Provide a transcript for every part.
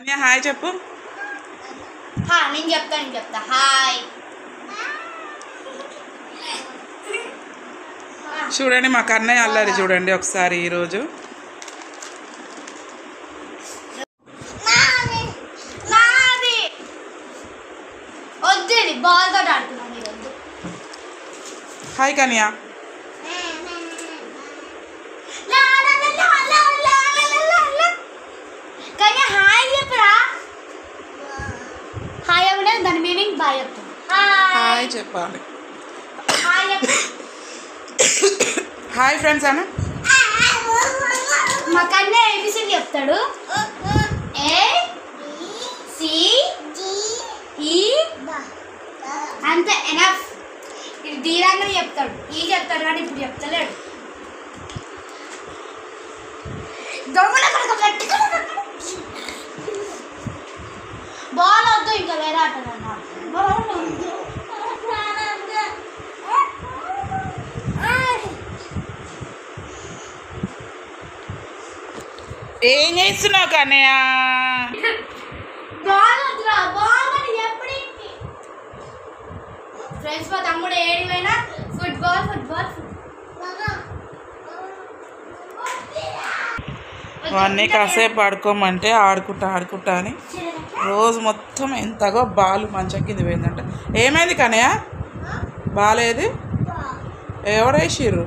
Hi చెప్పు. నేను చెప్తా హాయ్. చూడండి మా కన్నయ్య అల్లరి చూడండి ఒకసారి ఈరోజు. హాయ్ కన్యా. దాని మీనింగ్ బాయ్ చెప్తాను. హాయ్ చెప్పాలి. హాయ్ ఫ్రెండ్స్ అన్న. మా కన్నే ఏబిసి చెప్తాడు. ఏ సి ఈ అంతే ఎనఫ్. ఇది దీరాంగని చెప్తాడు. ఈ చెప్తాడు కానీ ఇప్పుడు చెప్తలేడు. దొంగల కనుక బాల్ వద్దు, ఇంకా వేరే ఆట ఏం చేస్తున్నావు కన్నయ్య? బాల్ వద్దురా, బాల్ అని ఎప్పుడు ఫ్రెండ్స్. మా తమ్ముడు ఏడిపోయినా ఫుట్బాల్ ఫుట్బాల్ వాడిని కాసేపు ఆడుకోమంటే ఆడుకుంటా అని రోజు మొత్తం ఎంతగో బాలు మంచం కింద పోయిందంట. ఏమైంది కన్నయ్య? బాలేది ఎవరేసిర్రు?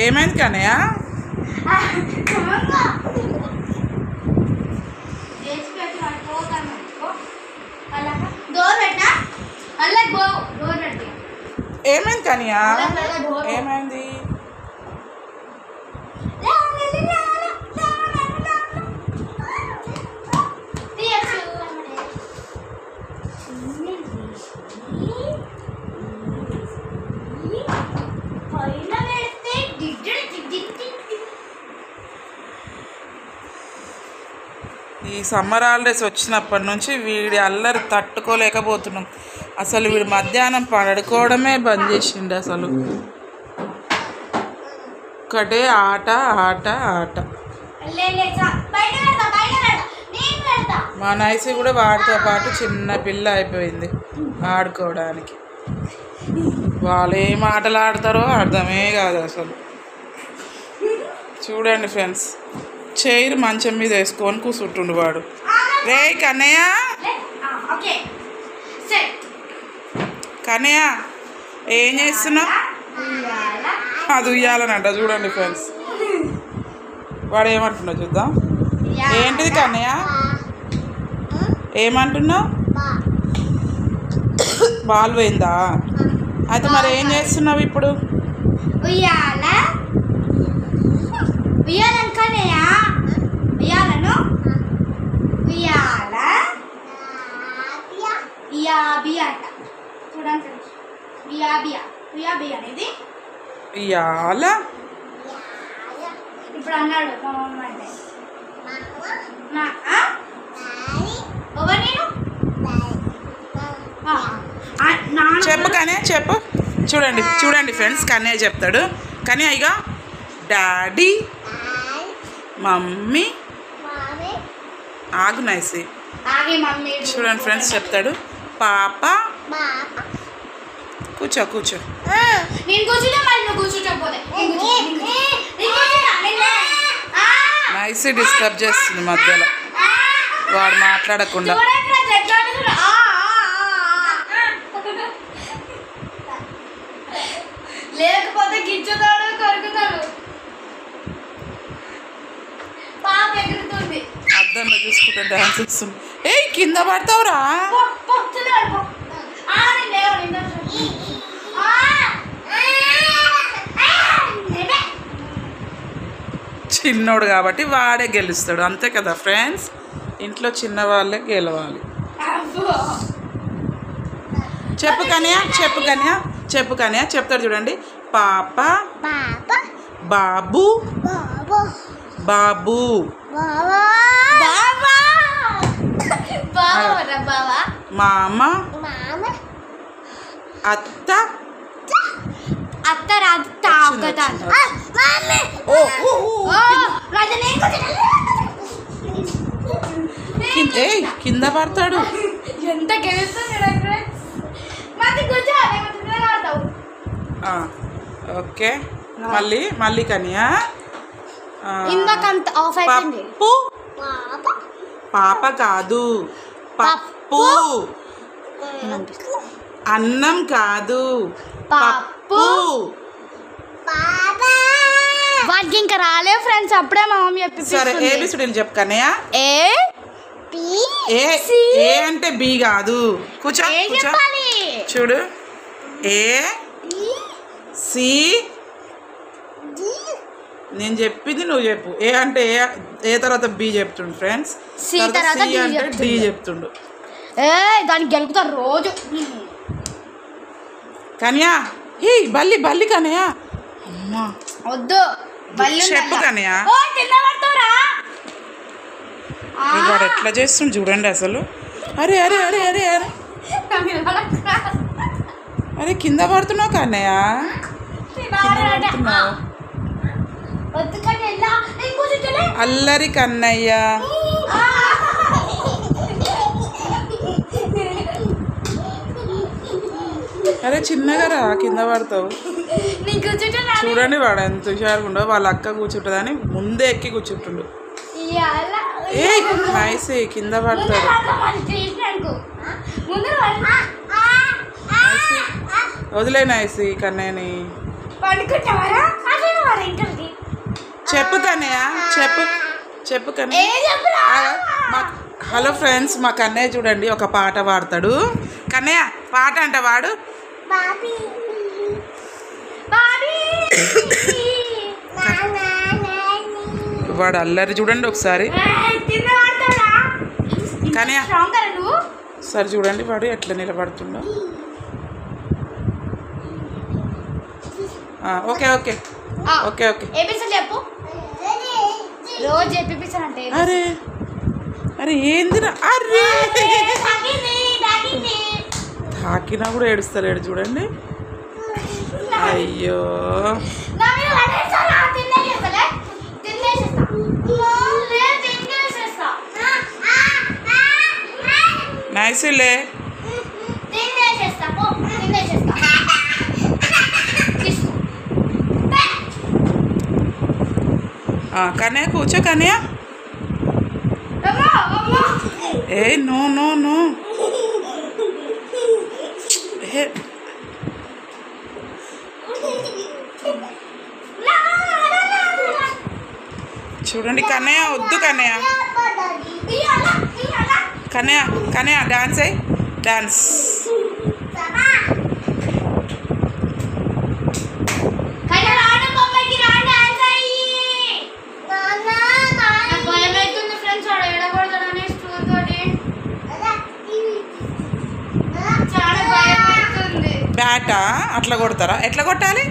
ఏమైంది కన్నయ్య? ఏమైంది కన్నయ్య? ఏమైంది? ఈ సమ్మర్ హాలిడేస్ వచ్చినప్పటి నుంచి వీడి అల్లరి తట్టుకోలేకపోతున్నాం. అసలు వీడు మధ్యాహ్నం పడుకోవడమే బంద్ చేసిండు. అసలు ఒకటే ఆట ఆట ఆట. మా నైసి కూడా వాడితో పాటు చిన్న పిల్ల అయిపోయింది ఆడుకోవడానికి. వాళ్ళు ఏం ఆటలు ఆడతారో అర్థమే కాదు అసలు. చూడండి ఫ్రెండ్స్, చైర్ మంచం మీద వేసుకొని కూర్చుంటుండు వాడు. రే కన్నయ్య, కన్నయ్య ఏం చేస్తున్నావు? అది ఉయ్యాలనంట. చూడండి ఫ్రెండ్స్, వాడు ఏమంటున్నావు చూద్దాం. ఏంటిది కన్నయ్య? ఏమంటున్నావు? బాల్ పోయిందా? అయితే మరి ఏం చేస్తున్నావు ఇప్పుడు? ఇప్పుడు అన్నాడు చెప్పు కన్నయ్య చెప్పు. చూడండి ఫ్రెండ్స్, కన్నయ్య చెప్తాడు. కన్నయ్య ఇక డాడీ మమ్మీ ఆగు నైసి. చూడండి ఫ్రెండ్స్ చెప్తాడు. పాప కూర్చో. నైసి డిస్టర్బ్ చేస్తుంది మధ్యలో, వాడు మాట్లాడకుండా. లేకపోతే గిచ్చుతాడు, కొరుకుతాడు. పాప ఎగురుతుంది, అద్దంలో చూసుకుంటా డాన్స్ ఇస్తుంది. ఏ కింద పడతావురా? చిన్నోడు కాబట్టి వాడే గెలుస్తాడు, అంతే కదా ఫ్రెండ్స్. ఇంట్లో చిన్నవాళ్ళే గెలవాలి. చెప్పు కన్యా చెప్తాడు చూడండి. పాప బాబు బాబు మామ అత్త అత్త రాదు తాగుతా. ఏయ్ కింద పడతాడు. ఎంత గెలుస్తుంది మరి కూర్చోవాలి ఆడతావు. ఓకే మళ్ళీ కన్యా. ఇందాకంత ఆఫ్ అయిపోయింది. పాప కాదు పప్పు. అన్నం కాదు పప్పు. వాటికి ఇంకా రాలే ఫ్రెండ్స్, అప్పుడే మా మమ్మీ చెప్పి. సరే ఏబిసిడీలు చెప్పు కన్నయ్య. ఏ అంటే బి కాదు. కూర్చో చూడు. A C. నేను చెప్పింది నువ్వు చెప్పు. ఏ అంటే ఏ తర్వాత బి చెప్తుండు ఫ్రెండ్స్. సి అంటే డి చెప్తుండు. దానికి గెలుపుతారు రోజు. కన్యా బల్లి కన్యా. అమ్మా వద్దు చెప్పు కన్యా. వాడు ఎట్లా చేస్తుండు చూడండి అసలు. అరే అరే అరే అరే అరే అరే కింద పడుతున్నావు కన్నయ్య. అల్లరి కన్నయ్య. అరే చిన్నగా రా కింద పడతావు. చూడండి వాడు ఎంత హుషారుగా ఉండవు. వాళ్ళ అక్క కూర్చుంటుందని ముందే ఎక్కి కూర్చుంటుండు. ఏ నైస్ కింద పడతాడు. వదిలే నైస్ కన్నయ్యని. చెప్పు కన్నయ్య చెప్పు కన్నయ్య. హలో ఫ్రెండ్స్, మా కన్నయ్య చూడండి ఒక పాట పాడతాడు. కన్నయ్య పాట అంట వాడు. వాడు అల్లరి చూడండి ఒకసారి. కన్నయ్య సరే చూడండి వాడు ఎట్లా నిలబడుతుండో. Okay okay okay okay. అరే అరే ఏందిరా. అరే తాకినా కూడా ఏడుస్తలేడు చూడండి. అయ్యో నైస్లే. కన్యా కూర్చో కన్యా. ఏ నో నో నో. చూడండి కన్నయ్య వద్దు కన్నయ్య. కన్నయ్య డాన్స్ అయ్యి డాన్స్. బ్యాటా అట్లా కొడతారా? ఎట్లా కొట్టాలి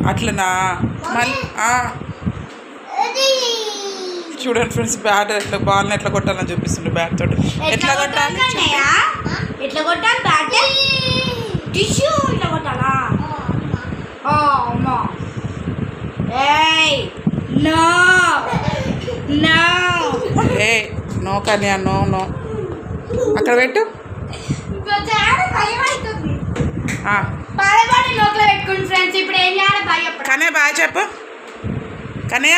అట్లనా? మళ్ళీ చూడండి ఫ్రెండ్స్ బ్యాట్ ఎట్లా బాల్ని ఎట్లా కొట్టాలని చూపిస్తుండే. బ్యాట్ తోటి ఎట్లా కొట్టాలి? ఎట్లా కొట్టాలి? బ్యాట్ టిష్యూ ఇట్లా కొట్టాలా? నో నో ఏ నో కన్యా నో నో. అక్కడ పెట్టు. కన్నయ్య బాయ్ చెప్పు. కన్నయ్య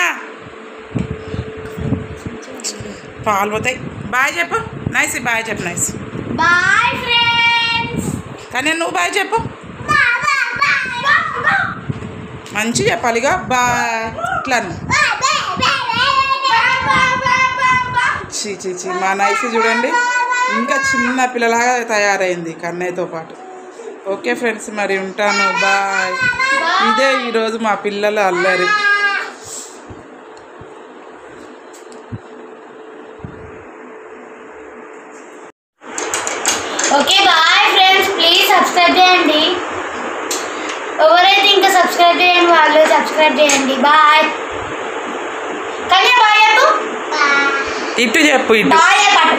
పాలు పోతాయి. బాయ్ చెప్పు నైస్. బాయ్ చెప్పు నైస్. Bye friends. కన్నయ్య నువ్వు బాయ్ చెప్పు. మంచి చెప్పాలిగా. బాయ్ ఇట్లా చీ మా నైస్ చూడండి ఇంకా చిన్న పిల్లలాగా తయారైంది కన్నయ్యతో పాటు. ఓకే ఫ్రెండ్స్ మరి ఉంటాను. బాయ్. ఇదే ఈరోజు మా పిల్లల అల్లరి. Okay bye friends, please subscribe చేయండి. ఎవరైతే ఇంకా సబ్స్క్రైబ్ చేయండి వాళ్ళు సబ్స్క్రైబ్ చేయండి. బాయ్. కన్యా బాయ్ చెప్పు. ఇటు చెప్పు. ఇటు బాయ్ చెప్పు.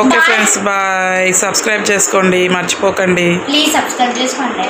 Okay friends bye. సబ్స్క్రైబ్ చేసుకోండి మర్చిపోకండి. ప్లీజ్ సబ్స్క్రైబ్ చేసుకోండి.